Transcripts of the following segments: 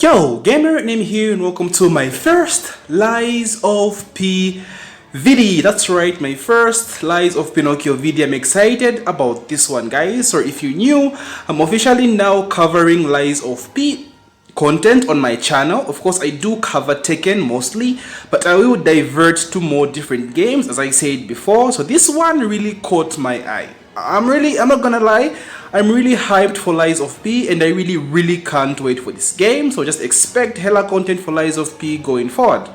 Yo, gamer name here and welcome to my first Lies of P video. That's right, my first Lies of Pinocchio video. I'm excited about this one, guys. So if you're new, I'm officially now covering Lies of P content on my channel. Of course, I do cover Tekken mostly, but I will divert to more different games as I said before. So this one really caught my eye. I'm not gonna lie, I'm really hyped for Lies of P and I really can't wait for this game. So just expect hella content for Lies of P going forward.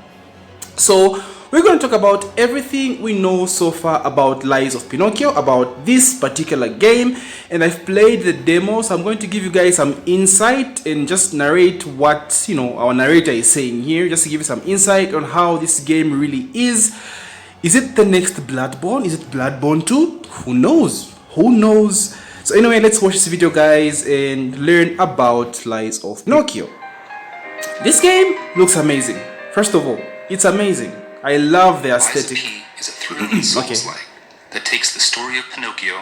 So we're going to talk about everything we know so far about Lies of Pinocchio, about this particular game, and I've played the demo, so I'm going to give you guys some insight and just narrate what, our narrator is saying here, just to give you some insight on how this game really is. Is it the next Bloodborne? Is it Bloodborne 2? Who knows? Who knows? So anyway, let's watch this video, guys, and learn about Lies of Pinocchio. This game looks amazing. First of all, it's amazing. I love the aesthetic. Lies of P is a thrilling Souls-like that takes the story of Pinocchio,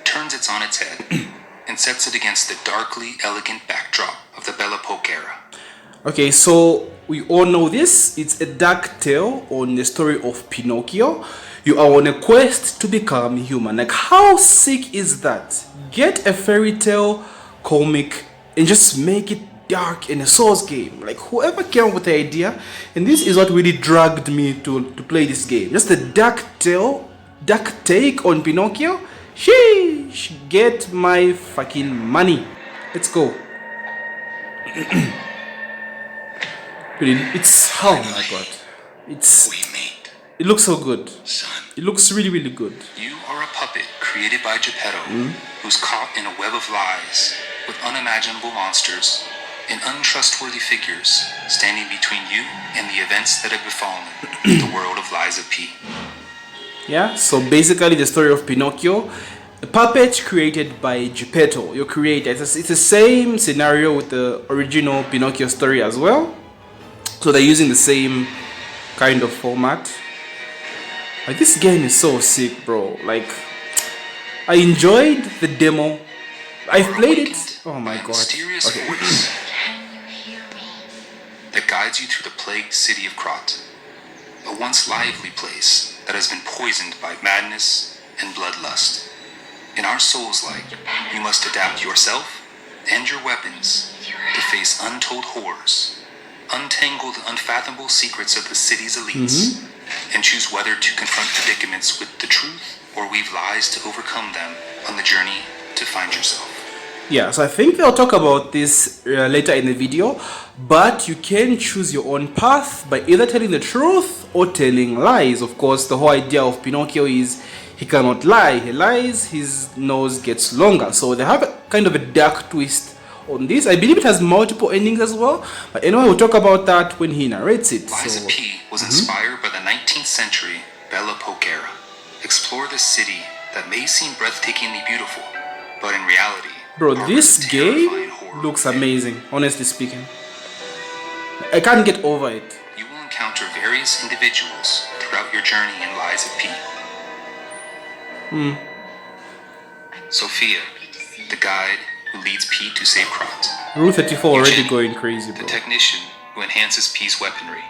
turns it on its head, and sets it against the darkly elegant backdrop of the L.O.P era. Okay, so we all know this. It's a dark tale on the story of Pinocchio. You are on a quest to become human. Like, how sick is that? Get a fairy tale comic and just make it dark in a Souls game. Like, whoever came up with the idea, and this is what really dragged me to play this game. Just a dark tale, dark take on Pinocchio. Sheesh, get my fucking money. Let's go. It's, oh my god, it looks so good. Son, it looks really good. You are a puppet created by Geppetto, who's caught in a web of lies with unimaginable monsters and untrustworthy figures standing between you and the events that have befallen the world of Lies of P. Yeah, so basically the story of Pinocchio, a puppet created by Geppetto, your creator. It's the same scenario with the original Pinocchio story as well. So they're using the same kind of format. Like, this game is so sick, bro. Like, I enjoyed the demo. I've played it. Oh my god. Mysterious voice that guides you through the plagued city of Krat, a once lively place that has been poisoned by madness and bloodlust. In our Souls-like, you must adapt yourself and your weapons to face untold horrors, untangle the unfathomable secrets of the city's elites, and choose whether to confront predicaments with the truth or weave lies to overcome them on the journey to find yourself. Yeah, so I think I'll talk about this later in the video, but you can choose your own path by either telling the truth or telling lies. Of course, the whole idea of Pinocchio is he cannot lie. He lies, his nose gets longer. So they have a kind of a dark twist on this. I believe it has multiple endings as well, but anyway, we'll talk about that when he narrates it. Lies of P was inspired by the 19th century L.O.P era. Explore this city that may seem breathtakingly beautiful, but in reality, bro, this game looks amazing, honestly speaking. I can't get over it. You will encounter various individuals throughout your journey in Lies of P. Sophia, the guide who leads P to save Krat. Rule 34 already going crazy, bro. The technician who enhances P's weaponry.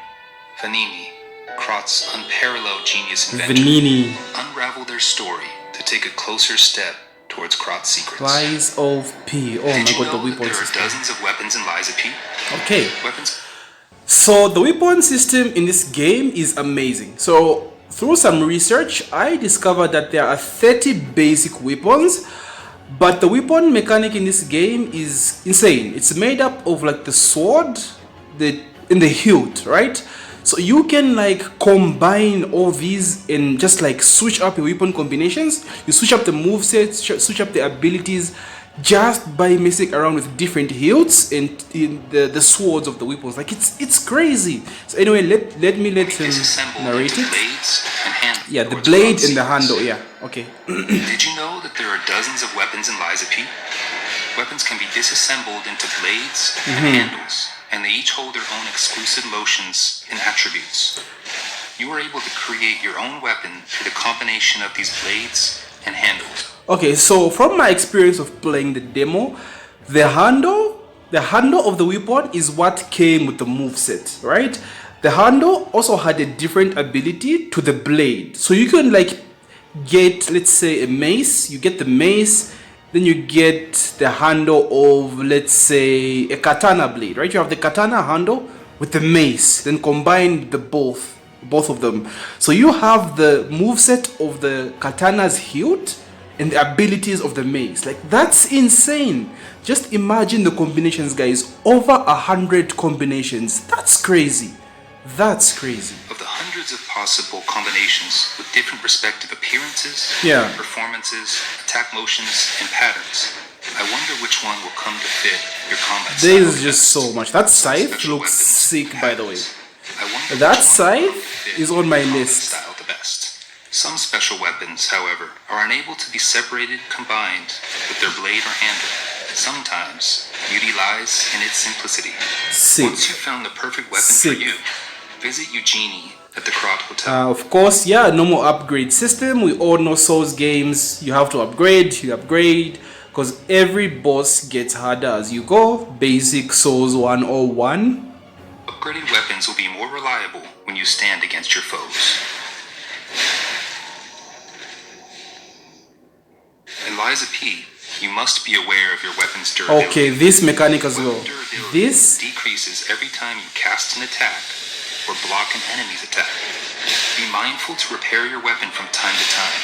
Vanini, Krat's unparalleled genius inventor. Vanini. Unravel their story to take a closer step towards Krat's secrets. Lies of P. Oh my god, the weapon there system. Are dozens of weapons in Lies of P? Okay. Weapons. So the weapon system in this game is amazing. So through some research, I discovered that there are 30 basic weapons, but the weapon mechanic in this game is insane. It's made up of like the sword, and the hilt, right? So you can like combine all these and just like switch up your weapon combinations. You switch up the movesets, switch up the abilities just by messing around with different hilts and in the swords of the weapons. Like, it's crazy. So anyway, let him narrate it. Yeah, the blade and the handle. Yeah, okay. Did you know that there are dozens of weapons in Lies of P? Weapons can be disassembled into blades and handles, and they each hold their own exclusive motions and attributes. You are able to create your own weapon through the combination of these blades and handles. Okay, so from my experience of playing the demo, the handle the handle of the weapon is what came with the moveset, right? The handle also had a different ability to the blade. So you can like get, let's say, a mace, you get the mace, then you get the handle of, let's say, a katana blade, right? You have the katana handle with the mace, then combine the both of them. So you have the moveset of the katana's hilt and the abilities of the mace. Like, that's insane. Just imagine the combinations, guys. Over 100 combinations. That's crazy. That's crazy. Of the hundreds of possible combinations with different respective appearances, performances, attack motions, and patterns, I wonder which one will come to fit your combat style. There's just so much. That scythe looks sick, by the way. That scythe is on my list. The best. Some special weapons, however, are unable to be separated, combined with their blade or handle. Sometimes beauty lies in its simplicity. Sick. Once you've found the perfect weapon for you, visit Eugenie at the Krat Hotel. Of course, yeah, no more upgrade system. We all know Souls games. You have to upgrade, because every boss gets harder as you go. Basic Souls 101. Upgraded weapons will be more reliable when you stand against your foes. Eliza P, you must be aware of your weapon's durability. Okay, this mechanic as well. This decreases every time you cast an attack or block an enemy's attack. Be mindful to repair your weapon from time to time.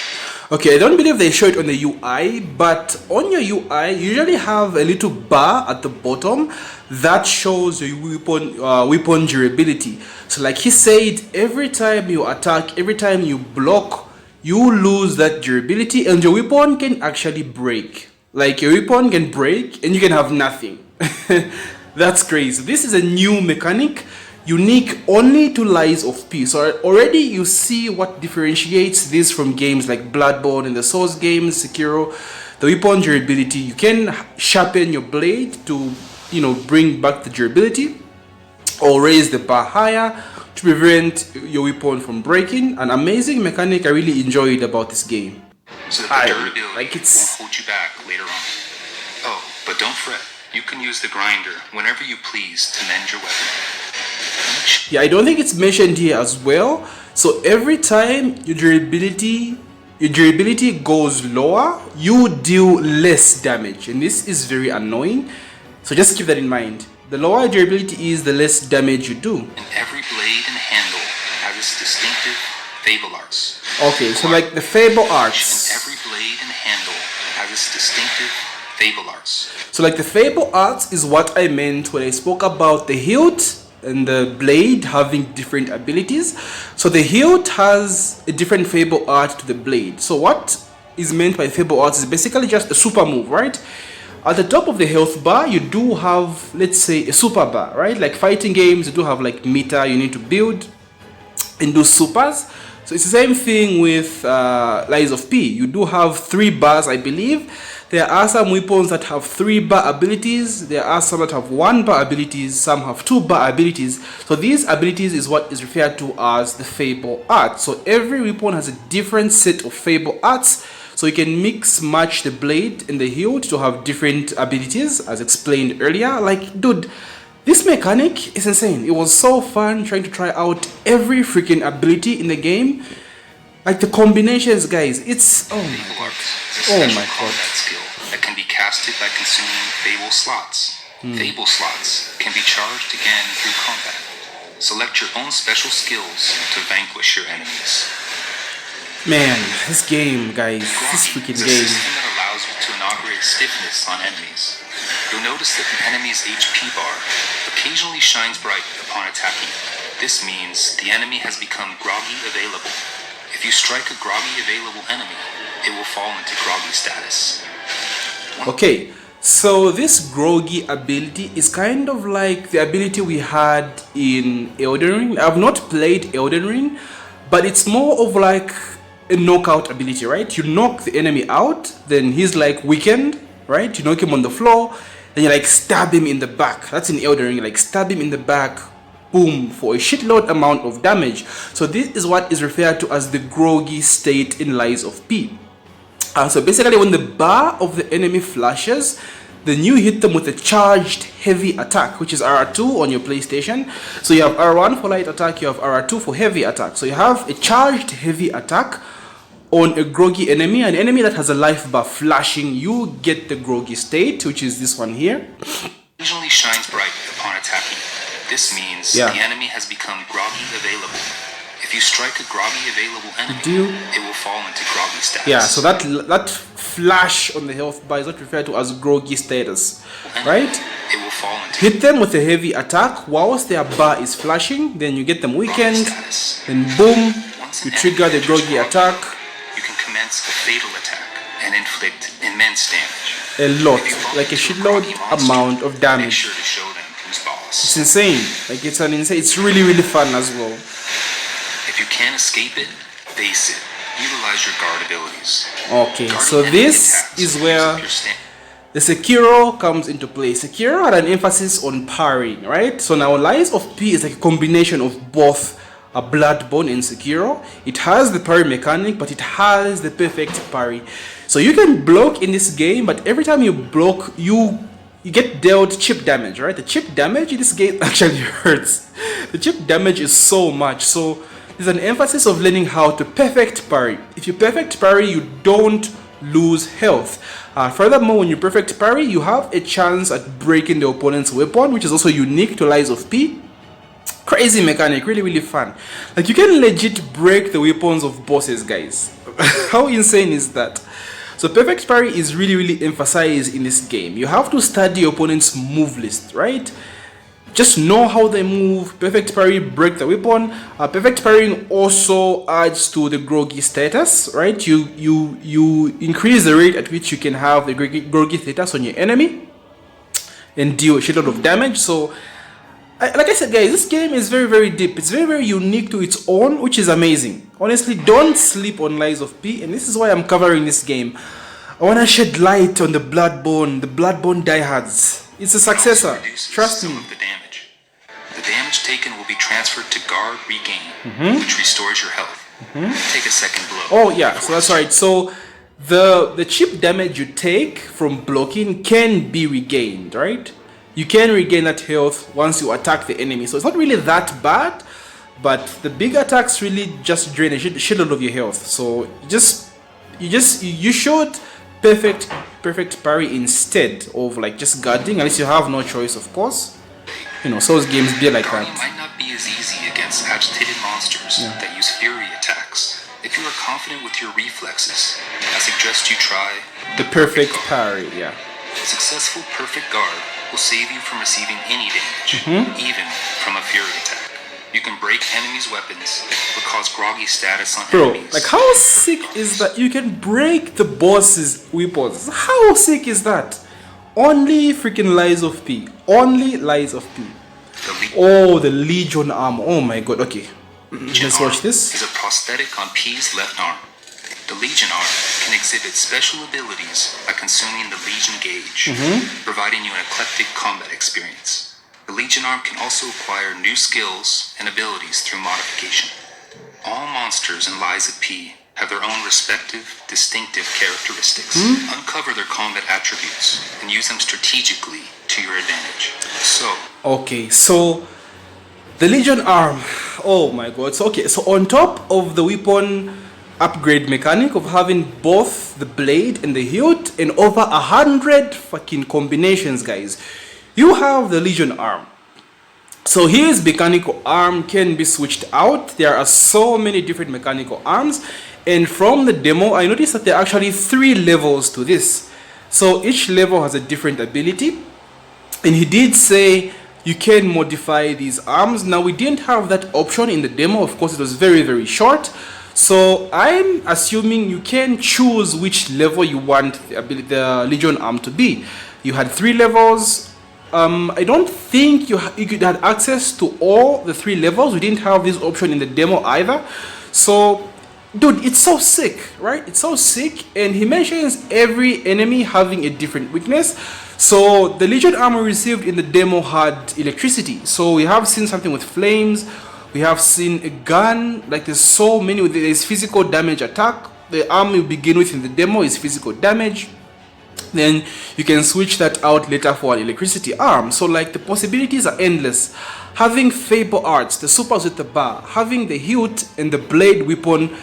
Okay, I don't believe they show it on the UI, but on your UI, you usually have a little bar at the bottom that shows your weapon durability. So like he said, every time you attack, every time you block, you lose that durability and your weapon can actually break. Like, your weapon can break and you can have nothing. That's crazy. This is a new mechanic, unique only to Lies of P. So already you see what differentiates this from games like Bloodborne and the Souls games, Sekiro. The weapon durability, you can sharpen your blade to, bring back the durability, or raise the bar higher to prevent your weapon from breaking. An amazing mechanic I really enjoyed about this game. So that the durability won't hold you back later on. Oh, but don't fret. You can use the grinder whenever you please to mend your weapon. Yeah, I don't think it's mentioned here as well. So every time your durability goes lower, you deal less damage, and this is very annoying. So just keep that in mind. The lower durability is, the less damage you do. And every blade and handle has its distinctive Fable Arts. Okay, so like the Fable Arts. And every blade and handle has its distinctive Fable Arts. So like the Fable Arts is what I meant when I spoke about the hilt and the blade having different abilities. So the hilt has a different Fable Art to the blade. So what is meant by Fable Arts is basically just a super move, right? At the top of the health bar, you do have, let's say, a super bar, right? Like fighting games, you do have like meter you need to build and do supers. So it's the same thing with Lies of P. You do have 3 bars, I believe. There are some weapons that have 3 bar abilities. There are some that have 1 bar abilities. Some have 2 bar abilities. So these abilities is what is referred to as the Fable Arts. So every weapon has a different set of Fable Arts. So you can mix match the blade and the hilt to have different abilities, as explained earlier. Like, dude, this mechanic is insane. It was so fun trying to try out every freaking ability in the game. Like the combinations, guys, it's oh my god. Skill that can be casted by consuming Fable slots. Fable slots can be charged again through combat. Select your own special skills to vanquish your enemies. Man, this game, guys, this freaking game. It's a system that allows you to inaugurate stiffness on enemies. You'll notice that the enemy's HP bar occasionally shines bright upon attacking. This means the enemy has become groggy available. If you strike a groggy available enemy, it will fall into groggy status. Okay, so this groggy ability is kind of like the ability we had in Elden Ring. I've not played Elden Ring, but it's more of like a knockout ability, right? You knock the enemy out, then he's like weakened, right? You knock him on the floor, then you like stab him in the back. That's in Elden Ring, like stab him in the back, boom, for a shitload amount of damage. So this is what is referred to as the groggy state in Lies of P. So basically when the bar of the enemy flashes, then you hit them with a charged heavy attack, which is R2 on your PlayStation. So you have R1 for light attack, you have R2 for heavy attack. So you have a charged heavy attack on a groggy enemy, an enemy that has a life bar flashing. You get the groggy state, which is this one here. Occasionally shines bright upon attacking. This means the enemy has become groggy available. If you strike a groggy available enemy, it will fall into groggy status. Yeah, so that flash on the health bar is what referred to as groggy status, right? It will fall into hit them with a heavy attack whilst their bar is flashing, then you get them weakened, then boom, you trigger the groggy attack. You can commence a fatal attack and inflict immense damage. A lot, like a shitload amount of damage. Make sure to show them who's boss. It's insane. Like it's really, really fun as well. If you can't escape it, face it. Utilize your guard abilities. Okay, so this is where the Sekiro comes into play. Sekiro had an emphasis on parrying, right? So now Lies of P is like a combination of both a Bloodborne and Sekiro. It has the parry mechanic, but it has the perfect parry. So you can block in this game, but every time you block, you get dealt chip damage, right? The chip damage in this game actually hurts. The chip damage is so much. So there's an emphasis of learning how to perfect parry. If you perfect parry, you don't lose health. Furthermore, when you perfect parry, you have a chance at breaking the opponent's weapon, which is also unique to Lies of P. Crazy mechanic, really, really fun. Like, you can legit break the weapons of bosses, guys. How insane is that? So perfect parry is really, really emphasized in this game. You have to study your opponent's move list, right? Just know how they move. Perfect parry, break the weapon. Perfect parrying also adds to the groggy status, right? You increase the rate at which you can have the groggy status on your enemy and deal a shitload of damage. So like I said, guys, this game is very, very deep. It's very, very unique to its own, which is amazing. Honestly, don't sleep on Lies of P, and this is why I'm covering this game. I want to shed light on the Bloodborne diehards. It's a successor. Trust me. The damage taken will be transferred to guard regain, which restores your health. Take a second blow. Oh yeah, so that's right. So the chip damage you take from blocking can be regained, right? You can regain that health once you attack the enemy. So it's not really that bad, but the big attacks really just drain a shitload of your health. So you should perfect parry instead of like just guarding, unless you have no choice, of course. You know, Souls games be like that. Might not be as easy against agitated monsters that use fury attacks. If you are confident with your reflexes, I suggest you try the perfect parry. Yeah. Successful perfect guard will save you from receiving any damage, even from a fury attack. You can break enemies' weapons or cause groggy status on enemies. Like, how sick is that? You can break the boss's weapons. How sick is that? Only freaking Lies of P. Only Lies of P. Oh, the Legion arm. Oh my god. Okay, let's watch this. Is a prosthetic on P's left arm. The Legion arm can exhibit special abilities by consuming the Legion gauge, providing you an eclectic combat experience. The Legion arm can also acquire new skills and abilities through modification. All monsters in Lies of P have their own respective, distinctive characteristics. Uncover their combat attributes and use them strategically to your advantage. Okay, so the Legion arm. Oh my god. So okay, so on top of the weapon upgrade mechanic of having both the blade and the hilt and over 100 fucking combinations, guys, you have the Legion arm. So his mechanical arm can be switched out. There are so many different mechanical arms, and from the demo I noticed that there are actually 3 levels to this. So each level has a different ability, and he did say you can modify these arms. Now, we didn't have that option in the demo. Of course, it was very, very short. So I'm assuming you can choose which level you want the Legion arm to be. You had 3 levels. I don't think you could have access to all the 3 levels. We didn't have this option in the demo either. So, dude, it's so sick, right? It's so sick. And he mentions every enemy having a different weakness. So the Legion armor received in the demo had electricity. So we have seen something with flames. We have seen a gun. Like, there's so many. There's physical damage attack. The arm you begin with in the demo is physical damage. then you can switch that out later for an electricity arm. So like the possibilities are endless. Having Fable Arts, the supers with the bar, having the hilt and the blade weapon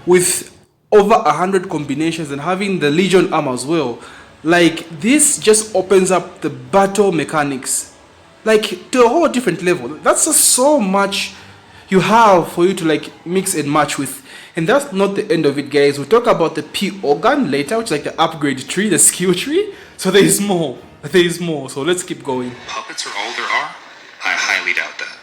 with over 100 combinations, and having the Legion arm as well. Like this just opens up the battle mechanics like to a whole different level. That's just so much you have for you to like mix and match with. And that's not the end of it, guys. We'll talk about the P organ later, which is like the upgrade tree, the skill tree. So there is more. There is more. So let's keep going. Puppets are all there are? I highly doubt that.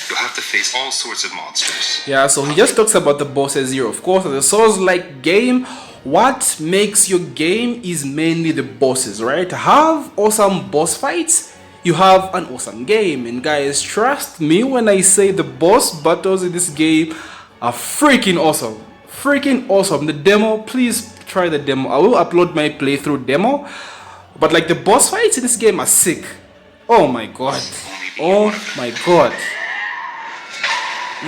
You'll have to face all sorts of monsters. Yeah, so he just talks about the bosses here. Of course, as a Souls-like game, what makes your game is mainly the bosses, right? Have awesome boss fights, you have an awesome game. And guys, trust me when I say the boss battles in this game are freaking awesome. Freaking awesome. The demo, please try the demo. I will upload my playthrough demo. But like the boss fights in this game are sick. Oh my god. Oh my god.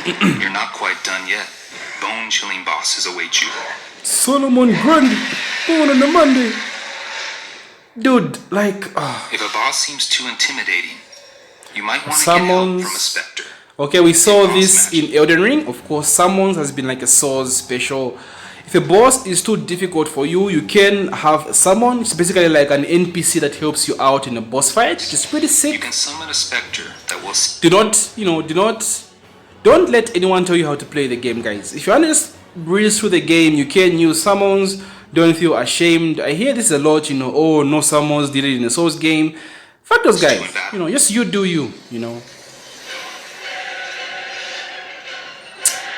You're not quite done yet. Bone-chilling bosses await you. Solomon Grundy, born on the Monday. Dude, like... If a boss seems too intimidating, you might want to get help from a specter. Okay, we saw this in Elden Ring. Of course, summons has been like a Souls special. If a boss is too difficult for you, you can have summon. It's basically like an NPC that helps you out in a boss fight, which is pretty sick. You can summon a specter that will... Don't let anyone tell you how to play the game, guys. If you want to just breeze through the game, you can use summons. Don't feel ashamed. I hear this a lot, oh, no summons did it in a Souls game. Fuck those guys. Just you do you,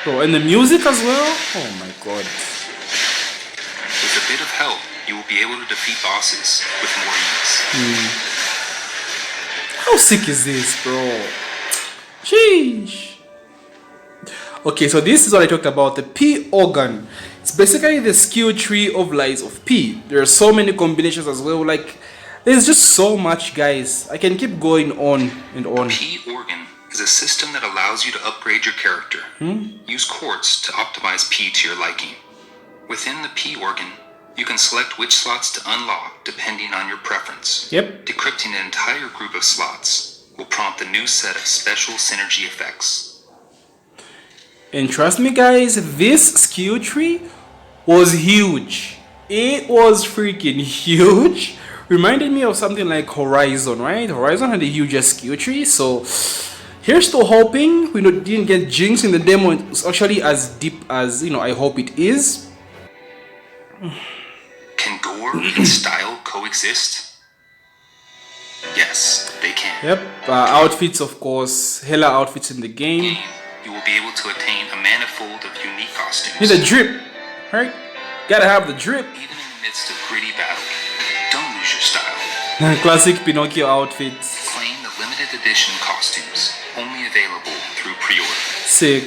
Bro, and the music as well? Oh my god. With a bit of help, you will be able to defeat bosses with more ease. How sick is this, bro? Sheesh. Okay, so this is what I talked about, the P organ. It's basically the skill tree of Lies of P. There are so many combinations as well. Like, there's just so much, guys. I can keep going on and on. P organ is a system that allows you to upgrade your character. Use quartz to optimize P to your liking. Within the P organ, you can select which slots to unlock depending on your preference. Yep. Decrypting an entire group of slots will prompt a new set of special synergy effects. And trust me, guys, this skill tree was huge. It was freaking huge. Reminded me of something like Horizon, right? Horizon had the hugest skill tree. So here's to hoping we didn't get jinxed in the demo. It's actually as deep as, I hope it is. Can gore and style coexist? Yes, they can. Yep. Outfits, of course. Hella outfits in the game. You will be able to attain a manifold of unique costumes. Need a drip, right? Gotta have the drip. Even in the midst of gritty battle, don't lose your style. Classic Pinocchio outfits. Claim the limited edition costumes, only available through pre-order. Sick.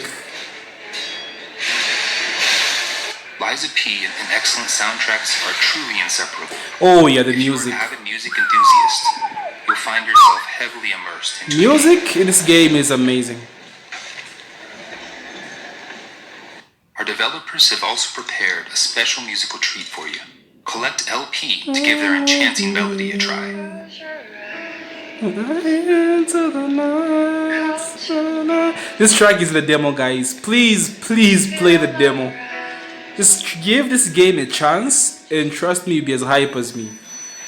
Lies of P and excellent soundtracks are truly inseparable. Oh yeah, the if music. If you're an avid music enthusiast, you'll find yourself heavily immersed in music in this game is amazing. Our developers have also prepared a special musical treat for you. Collect L.P to give their enchanting melody a try. This track is the demo, guys. Please play the demo. Just give this game a chance and trust me, you'll be as hype as me.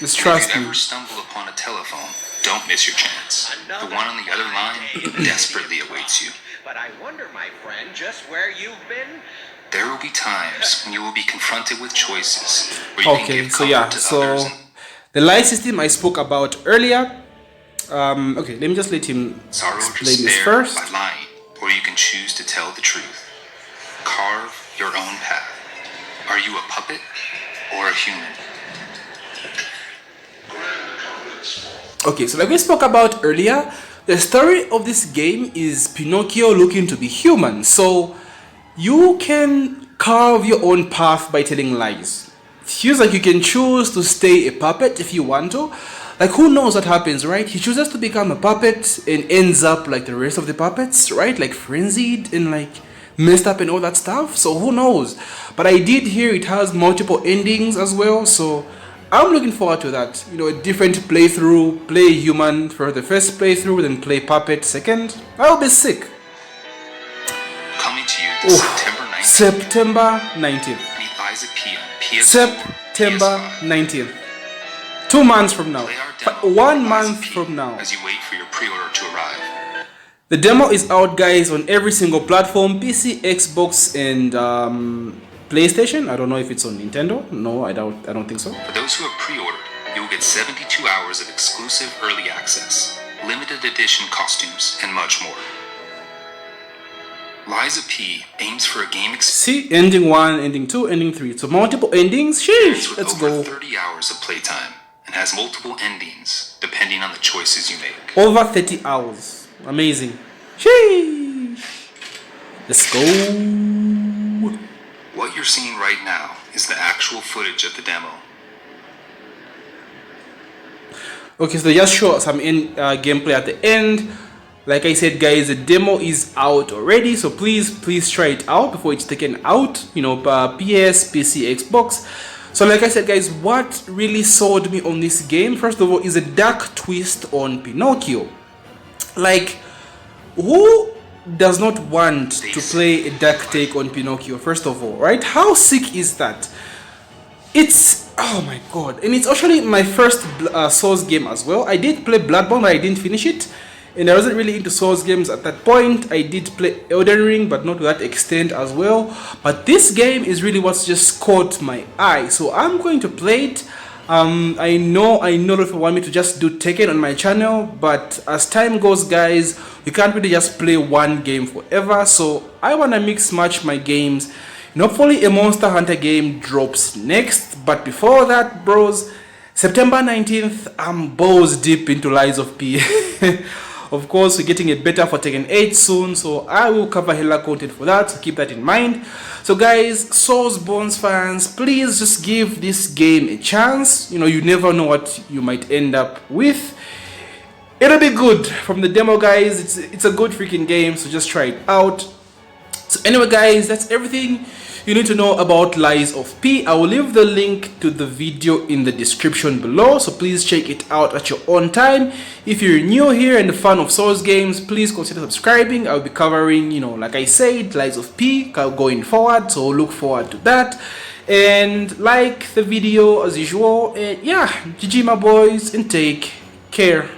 Just trust me. If you ever stumble upon a telephone, don't miss your chance. The one on the other line desperately awaits you. But I wonder, my friend, just where you've been? There will be times when you will be confronted with choices where you can give comfort to others. The light system I spoke about earlier. Okay, let me just let him explain this first. By lying, or you can choose to tell the truth. Carve your own path. Are you a puppet or a human? Okay, so like we spoke about earlier, the story of this game is Pinocchio looking to be human. So you can carve your own path by telling lies. It feels like you can choose to stay a puppet if you want to. Like, who knows what happens, right? He chooses to become a puppet and ends up like the rest of the puppets, right? Like frenzied and like messed up and all that stuff, so who knows. But I did hear it has multiple endings as well, so I'm looking forward to that. You know, a different playthrough, play human for the first playthrough, then play puppet second. That'll be sick. Coming to you this September 19th. Meet Liza P on PS4, September PS5. 19th. 2 months from now. Play our demo, 1 Liza month P, from now. as you wait for your pre-order to arrive. The demo is out, guys, on every single platform: PC, Xbox, and PlayStation. I don't know if it's on Nintendo. No, I don't think so. For those who have pre-ordered, you will get 72 hours of exclusive early access, limited edition costumes, and much more. Liza P aims for a game See, ending 1, ending 2, ending 3. So multiple endings. experience Sheesh, with let's over go. 30 hours of playtime and has multiple endings depending on the choices you make. Over 30 hours. Amazing. Sheesh. Let's go. What you're seeing right now is the actual footage of the demo. Okay, so they just show some gameplay at the end. Like I said, guys, the demo is out already, so please try it out before it's taken out. You know, PS, PC, Xbox. So like I said, guys, what really sold me on this game, first of all, is a dark twist on Pinocchio. Like, who does not want to play a dark take on Pinocchio, first of all, right? How sick is that? It's, oh my god, and it's actually my first Souls game as well. I did play Bloodborne, but I didn't finish it, and I wasn't really into Souls games at that point. I did play Elden Ring, but not to that extent as well. But this game is really what's just caught my eye, so I'm going to play it. I know if you want me to just do Tekken on my channel, but as time goes, guys, you can't really just play one game forever, so I want to mix match my games. And hopefully a Monster Hunter game drops next, but before that, bros, September 19th, I'm balls deep into Lies of P. Of course, we're getting a beta for Tekken 8 soon, so I will cover hella content for that, so keep that in mind. So guys, Soulsborne fans, please just give this game a chance. You know, you never know what you might end up with. It'll be good. From the demo, guys, it's a good freaking game, so just try it out. So anyway, guys, that's everything you need to know about Lies of P. I will leave the link to the video in the description below, so please check it out at your own time. If you're new here and a fan of Souls games, please consider subscribing. I'll be covering, you know, like I said, Lies of P going forward, so look forward to that. And like the video as usual, and yeah, GG my boys, and take care.